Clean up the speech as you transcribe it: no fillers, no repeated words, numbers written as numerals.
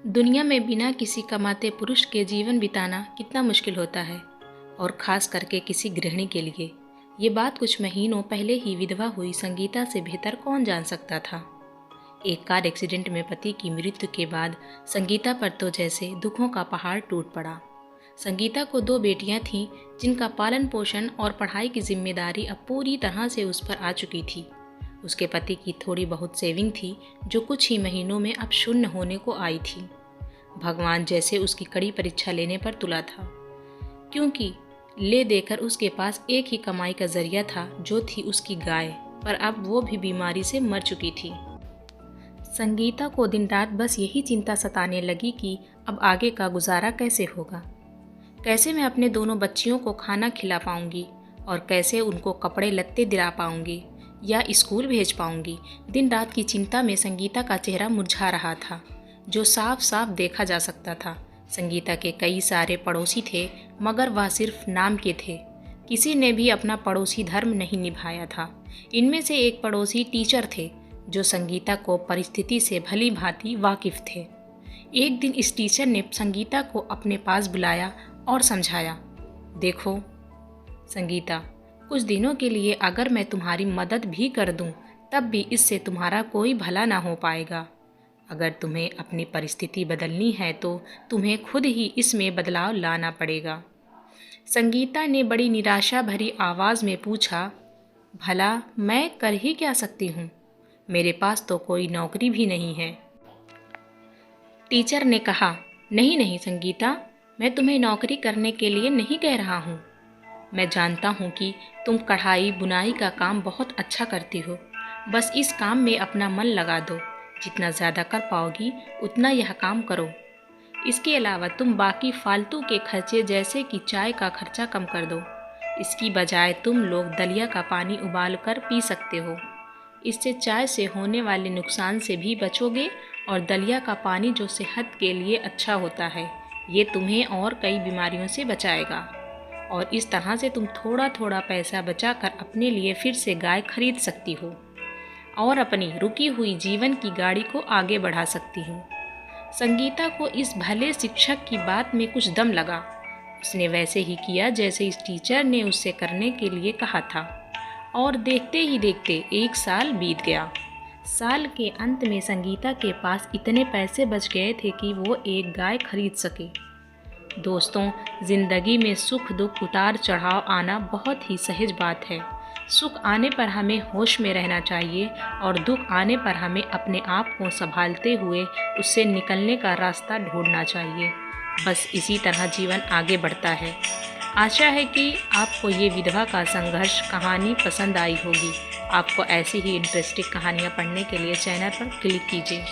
दुनिया में बिना किसी कमाते पुरुष के जीवन बिताना कितना मुश्किल होता है, और ख़ास करके किसी गृहिणी के लिए। ये बात कुछ महीनों पहले ही विधवा हुई संगीता से बेहतर कौन जान सकता था। एक कार एक्सीडेंट में पति की मृत्यु के बाद संगीता पर तो जैसे दुखों का पहाड़ टूट पड़ा। संगीता को 2 बेटियां थीं, जिनका पालन पोषण और पढ़ाई की जिम्मेदारी अब पूरी तरह से उस पर आ चुकी थी। उसके पति की थोड़ी बहुत सेविंग थी, जो कुछ ही महीनों में अब शून्य होने को आई थी। भगवान जैसे उसकी कड़ी परीक्षा लेने पर तुला था, क्योंकि ले देकर उसके पास एक ही कमाई का जरिया था, जो थी उसकी गाय, पर अब वो भी बीमारी से मर चुकी थी। संगीता को दिन रात बस यही चिंता सताने लगी कि अब आगे का गुजारा कैसे होगा, कैसे मैं अपने दोनों बच्चियों को खाना खिला पाऊंगी और कैसे उनको कपड़े लत्ते दिला पाऊंगी या स्कूल भेज पाऊंगी। दिन रात की चिंता में संगीता का चेहरा मुरझा रहा था, जो साफ साफ देखा जा सकता था। संगीता के कई सारे पड़ोसी थे, मगर वह सिर्फ नाम के थे। किसी ने भी अपना पड़ोसी धर्म नहीं निभाया था। इनमें से एक पड़ोसी टीचर थे, जो संगीता को परिस्थिति से भली भांति वाकिफ थे। एक दिन इस टीचर ने संगीता को अपने पास बुलाया और समझाया, देखो संगीता, कुछ दिनों के लिए अगर मैं तुम्हारी मदद भी कर दूं, तब भी इससे तुम्हारा कोई भला ना हो पाएगा। अगर तुम्हें अपनी परिस्थिति बदलनी है तो तुम्हें खुद ही इसमें बदलाव लाना पड़ेगा। संगीता ने बड़ी निराशा भरी आवाज़ में पूछा, भला मैं कर ही क्या सकती हूँ? मेरे पास तो कोई नौकरी भी नहीं है। टीचर ने कहा, नहीं नहीं संगीता, मैं तुम्हें नौकरी करने के लिए नहीं कह रहा हूँ। मैं जानता हूँ कि तुम कढ़ाई बुनाई का काम बहुत अच्छा करती हो। बस इस काम में अपना मन लगा दो। जितना ज़्यादा कर पाओगी उतना यह काम करो। इसके अलावा तुम बाकी फालतू के खर्चे जैसे कि चाय का खर्चा कम कर दो। इसकी बजाय तुम लोग दलिया का पानी उबाल कर पी सकते हो। इससे चाय से होने वाले नुकसान से भी बचोगे, और दलिया का पानी जो सेहत के लिए अच्छा होता है, ये तुम्हें और कई बीमारियों से बचाएगा। और इस तरह से तुम थोड़ा थोड़ा पैसा बचाकर अपने लिए फिर से गाय खरीद सकती हो और अपनी रुकी हुई जीवन की गाड़ी को आगे बढ़ा सकती हो। संगीता को इस भले शिक्षक की बात में कुछ दम लगा। उसने वैसे ही किया जैसे इस टीचर ने उससे करने के लिए कहा था, और देखते ही देखते 1 साल बीत गया। साल के अंत में संगीता के पास इतने पैसे बच गए थे कि वो एक गाय खरीद सके। दोस्तों, ज़िंदगी में सुख दुख उतार चढ़ाव आना बहुत ही सहज बात है। सुख आने पर हमें होश में रहना चाहिए, और दुख आने पर हमें अपने आप को संभालते हुए उससे निकलने का रास्ता ढूंढना चाहिए। बस इसी तरह जीवन आगे बढ़ता है। आशा है कि आपको ये विधवा का संघर्ष कहानी पसंद आई होगी। आपको ऐसी ही इंटरेस्टिंग कहानियाँ पढ़ने के लिए चैनल पर क्लिक कीजिए।